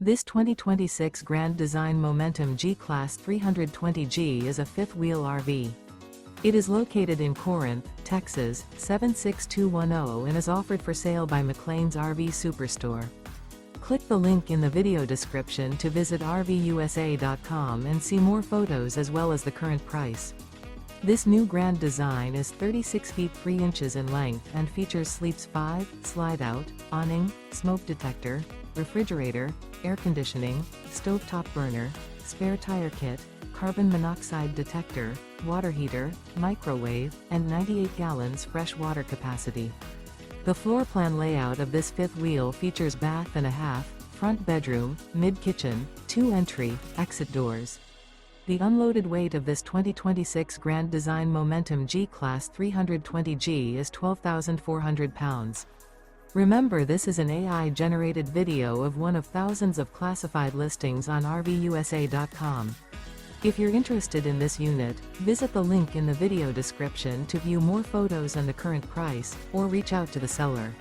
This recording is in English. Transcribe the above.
This 2026 Grand Design Momentum G-Class 320G is a fifth-wheel RV. It is located in Corinth, Texas, 76210 and is offered for sale by McClain's RV Superstore. Click the link in the video description to visit RVUSA.com and see more photos as well as the current price. This new Grand Design is 36 feet 3 inches in length and features sleeps 5, slide-out, awning, smoke detector, refrigerator, air conditioning, stovetop burner, spare tire kit, carbon monoxide detector, water heater, microwave, and 98 gallons fresh water capacity. The floor plan layout of this fifth wheel features bath and a half, front bedroom, mid-kitchen, 2 entry, exit doors. The unloaded weight of this 2026 Grand Design Momentum G-Class 320G is 12,400 pounds. Remember, this is an AI-generated video of one of thousands of classified listings on RVUSA.com. If you're interested in this unit, visit the link in the video description to view more photos and the current price, or reach out to the seller.